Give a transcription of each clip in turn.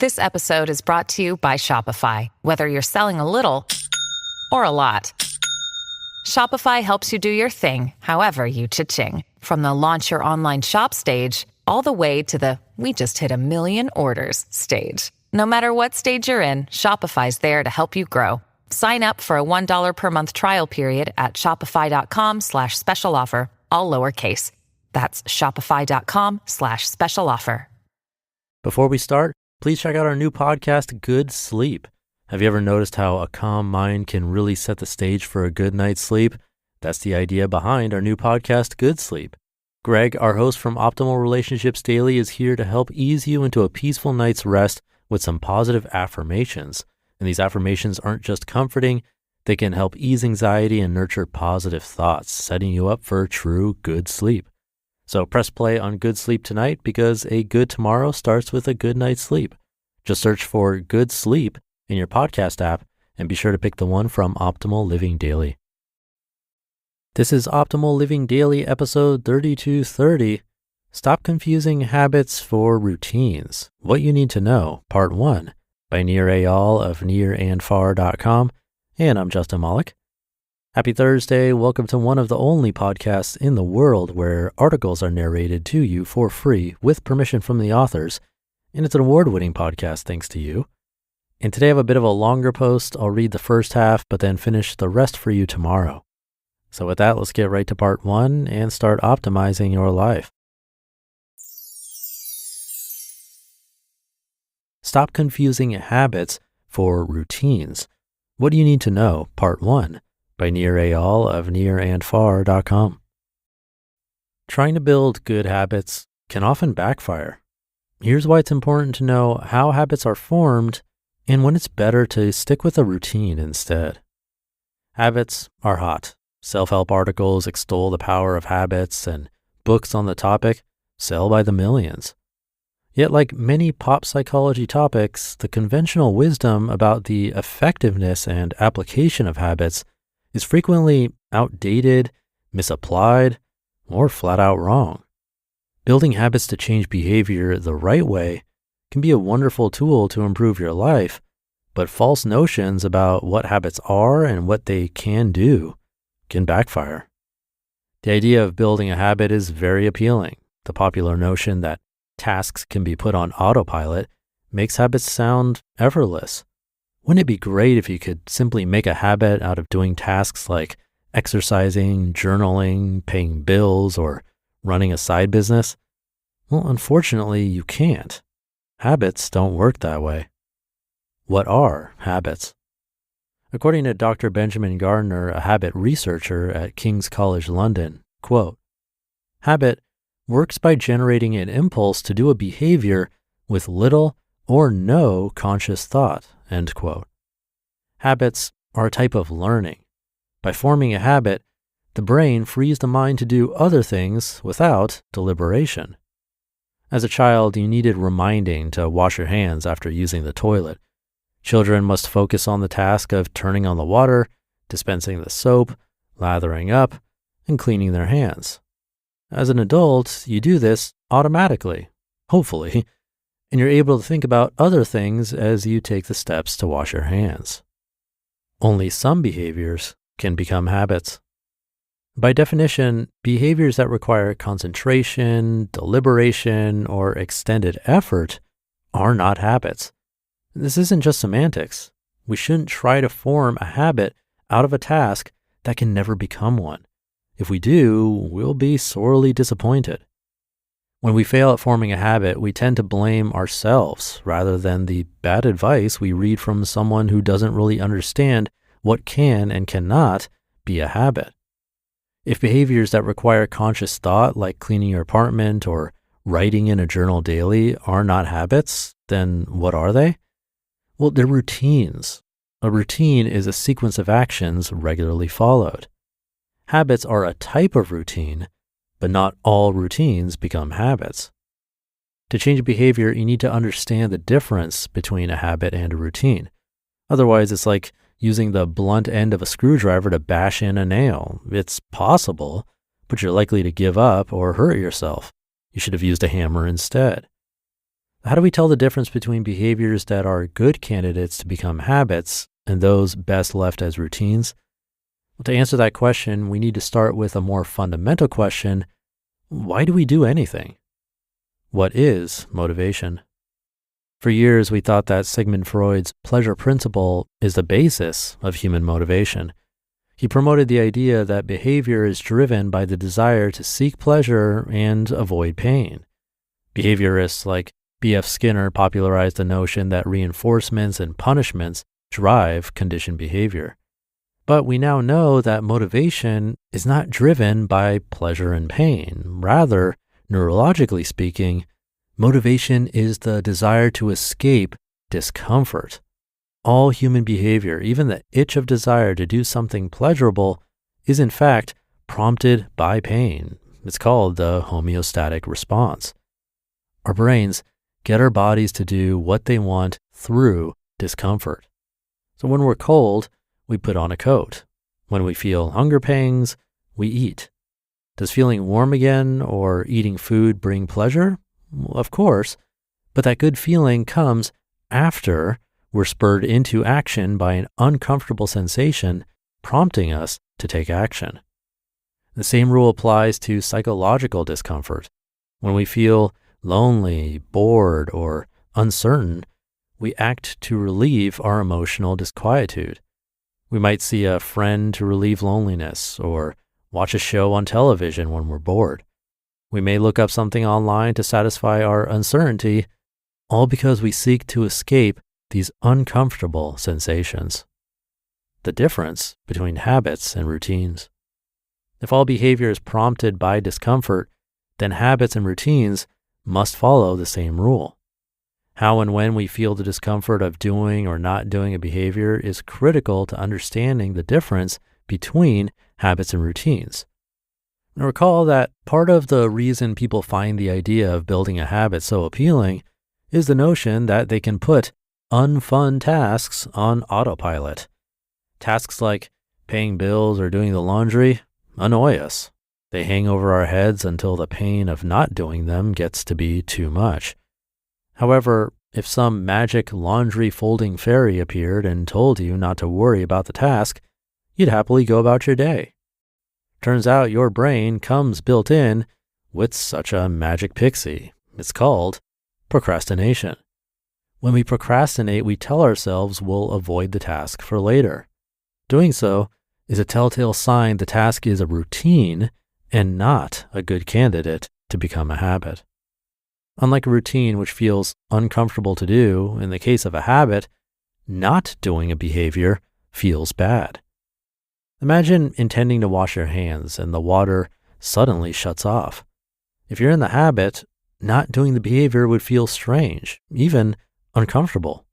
This episode is brought to you by Shopify. Whether you're selling a little or a lot, Shopify helps you do your thing, however you cha-ching. From the launch your online shop stage, all the way to the we just hit 1 million orders stage. No matter what stage you're in, Shopify's there to help you grow. Sign up for a $1 per month trial period at shopify.com/special offer, all lowercase. That's shopify.com/special offer. Before we start, please check out our new podcast, Good Sleep. Have you ever noticed how a calm mind can really set the stage for a good night's sleep? That's the idea behind our new podcast, Good Sleep. Greg, our host from Optimal Relationships Daily, is here to help ease you into a peaceful night's rest with some positive affirmations. And these affirmations aren't just comforting, they can help ease anxiety and nurture positive thoughts, setting you up for true good sleep. So press play on Good Sleep tonight because a good tomorrow starts with a good night's sleep. Just search for Good Sleep in your podcast app and be sure to pick the one from Optimal Living Daily. This is Optimal Living Daily episode 3230. Stop confusing habits for routines. What you need to know, part 1, by Nir Eyal of nirandfar.com. And I'm Justin Malik. Happy Thursday. Welcome to one of the only podcasts in the world where articles are narrated to you for free with permission from the authors. And it's an award-winning podcast thanks to you. And today I have a bit of a longer post. I'll read the first half, but then finish the rest for you tomorrow. So with that, let's get right to part 1 and start optimizing your life. Stop confusing habits for routines. What do you need to know? Part 1, by Nir Eyal of nirandfar.com. Trying to build good habits can often backfire. Here's why it's important to know how habits are formed and when it's better to stick with a routine instead. Habits are hot. Self-help articles extol the power of habits, and books on the topic sell by the millions. Yet, like many pop psychology topics, the conventional wisdom about the effectiveness and application of habits is frequently outdated, misapplied, or flat out wrong. Building habits to change behavior the right way can be a wonderful tool to improve your life, but false notions about what habits are and what they can do can backfire. The idea of building a habit is very appealing. The popular notion that tasks can be put on autopilot makes habits sound effortless. Wouldn't it be great if you could simply make a habit out of doing tasks like exercising, journaling, paying bills, or running a side business? Well, unfortunately, you can't. Habits don't work that way. What are habits? According to Dr. Benjamin Gardner, a habit researcher at King's College London, quote, "Habit works by generating an impulse to do a behavior with little or no conscious thought," end quote. Habits are a type of learning. By forming a habit, the brain frees the mind to do other things without deliberation. As a child, you needed reminding to wash your hands after using the toilet. Children must focus on the task of turning on the water, dispensing the soap, lathering up, and cleaning their hands. As an adult, you do this automatically, hopefully, and you're able to think about other things as you take the steps to wash your hands. Only some behaviors can become habits. By definition, behaviors that require concentration, deliberation, or extended effort are not habits. This isn't just semantics. We shouldn't try to form a habit out of a task that can never become one. If we do, we'll be sorely disappointed. When we fail at forming a habit, we tend to blame ourselves rather than the bad advice we read from someone who doesn't really understand what can and cannot be a habit. If behaviors that require conscious thought, like cleaning your apartment or writing in a journal daily, are not habits, then what are they? Well, they're routines. A routine is a sequence of actions regularly followed. Habits are a type of routine, but not all routines become habits. To change behavior, you need to understand the difference between a habit and a routine. Otherwise, it's like using the blunt end of a screwdriver to bash in a nail. It's possible, but you're likely to give up or hurt yourself. You should have used a hammer instead. How do we tell the difference between behaviors that are good candidates to become habits and those best left as routines? Well, to answer that question, we need to start with a more fundamental question. Why do we do anything? What is motivation? For years, we thought that Sigmund Freud's pleasure principle is the basis of human motivation. He promoted the idea that behavior is driven by the desire to seek pleasure and avoid pain. Behaviorists like B.F. Skinner popularized the notion that reinforcements and punishments drive conditioned behavior. But we now know that motivation is not driven by pleasure and pain. Rather, neurologically speaking, motivation is the desire to escape discomfort. All human behavior, even the itch of desire to do something pleasurable, is in fact prompted by pain. It's called the homeostatic response. Our brains get our bodies to do what they want through discomfort. So when we're cold, we put on a coat. When we feel hunger pangs, we eat. Does feeling warm again or eating food bring pleasure? Well, of course, but that good feeling comes after we're spurred into action by an uncomfortable sensation prompting us to take action. The same rule applies to psychological discomfort. When we feel lonely, bored, or uncertain, we act to relieve our emotional disquietude. We might see a friend to relieve loneliness or watch a show on television when we're bored. We may look up something online to satisfy our uncertainty, all because we seek to escape these uncomfortable sensations. The difference between habits and routines. If all behavior is prompted by discomfort, then habits and routines must follow the same rule. How and when we feel the discomfort of doing or not doing a behavior is critical to understanding the difference between habits and routines. Now recall that part of the reason people find the idea of building a habit so appealing is the notion that they can put unfun tasks on autopilot. Tasks like paying bills or doing the laundry annoy us. They hang over our heads until the pain of not doing them gets to be too much. However, if some magic laundry folding fairy appeared and told you not to worry about the task, you'd happily go about your day. Turns out your brain comes built in with such a magic pixie. It's called procrastination. When we procrastinate, we tell ourselves we'll avoid the task for later. Doing so is a telltale sign the task is a routine and not a good candidate to become a habit. Unlike a routine which feels uncomfortable to do, in the case of a habit, not doing a behavior feels bad. Imagine intending to wash your hands and the water suddenly shuts off. If you're in the habit, not doing the behavior would feel strange, even uncomfortable.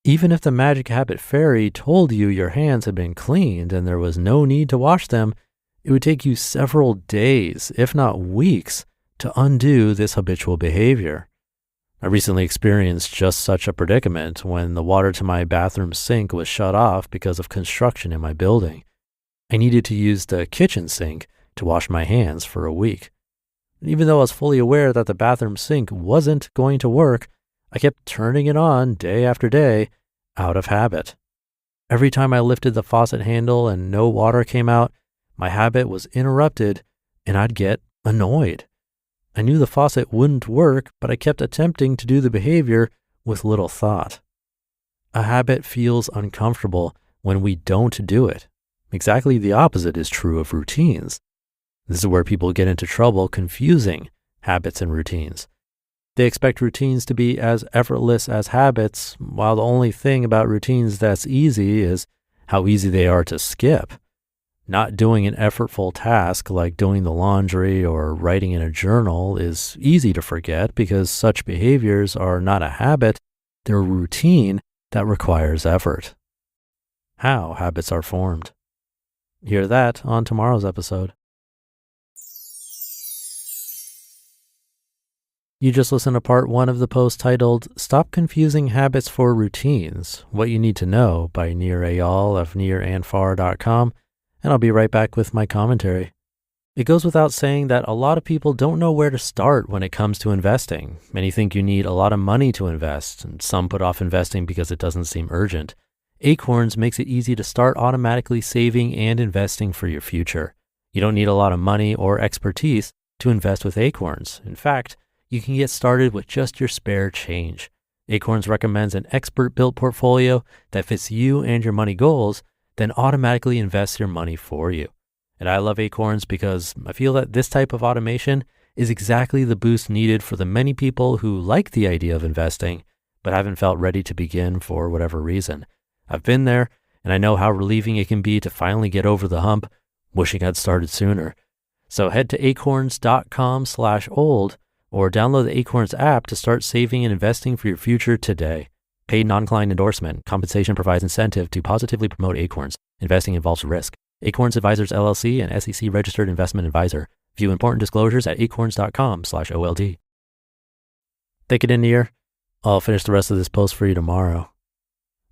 Even if the magic habit fairy told you your hands had been cleaned and there was no need to wash them, it would take you several days, if not weeks, to undo this habitual behavior. I recently experienced just such a predicament when the water to my bathroom sink was shut off because of construction in my building. I needed to use the kitchen sink to wash my hands for a week. Even though I was fully aware that the bathroom sink wasn't going to work, I kept turning it on day after day out of habit. Every time I lifted the faucet handle and no water came out, my habit was interrupted and I'd get annoyed. I knew the faucet wouldn't work, but I kept attempting to do the behavior with little thought. A habit feels uncomfortable when we don't do it. Exactly the opposite is true of routines. This is where people get into trouble confusing habits and routines. They expect routines to be as effortless as habits, while the only thing about routines that's easy is how easy they are to skip. Not doing an effortful task like doing the laundry or writing in a journal is easy to forget because such behaviors are not a habit, they're a routine that requires effort. How habits are formed. Hear that on tomorrow's episode. You just listened to part 1 of the post titled, Stop Confusing Habits for Routines, What You Need to Know by Nir Eyal of nirandfar.com, and I'll be right back with my commentary. It goes without saying that a lot of people don't know where to start when it comes to investing. Many think you need a lot of money to invest, and some put off investing because it doesn't seem urgent. Acorns makes it easy to start automatically saving and investing for your future. You don't need a lot of money or expertise to invest with Acorns. In fact, you can get started with just your spare change. Acorns recommends an expert-built portfolio that fits you and your money goals, then automatically invests your money for you. And I love Acorns because I feel that this type of automation is exactly the boost needed for the many people who like the idea of investing, but haven't felt ready to begin for whatever reason. I've been there, and I know how relieving it can be to finally get over the hump, wishing I'd started sooner. So head to acorns.com/old or download the Acorns app to start saving and investing for your future today. Paid non-client endorsement. Compensation provides incentive to positively promote Acorns. Investing involves risk. Acorns Advisors LLC, an SEC registered investment advisor. View important disclosures at acorns.com/OLD. Think it in, Nir. I'll finish the rest of this post for you tomorrow.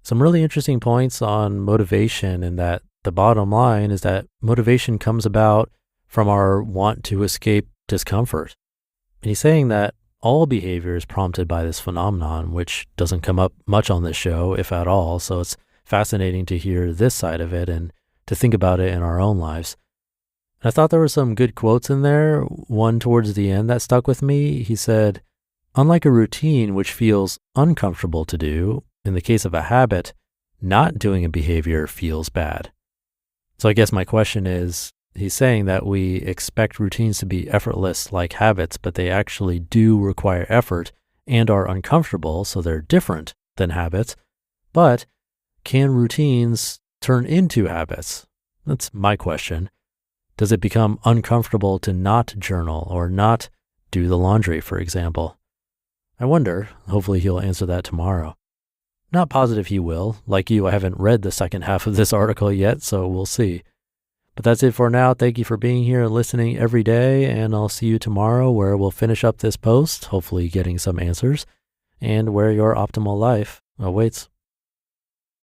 Some really interesting points on motivation, and that the bottom line is that motivation comes about from our want to escape discomfort. And he's saying that all behavior is prompted by this phenomenon, which doesn't come up much on this show, if at all. So it's fascinating to hear this side of it and to think about it in our own lives. And I thought there were some good quotes in there. One towards the end that stuck with me. He said, unlike a routine which feels uncomfortable to do, in the case of a habit, not doing a behavior feels bad. So I guess my question is, he's saying that we expect routines to be effortless like habits, but they actually do require effort and are uncomfortable, so they're different than habits. But can routines turn into habits? That's my question. Does it become uncomfortable to not journal or not do the laundry, for example? I wonder. Hopefully he'll answer that tomorrow. Not positive he will. Like you, I haven't read the second half of this article yet, so we'll see. But that's it for now. Thank you for being here and listening every day, and I'll see you tomorrow where we'll finish up this post, hopefully getting some answers, and where your optimal life awaits.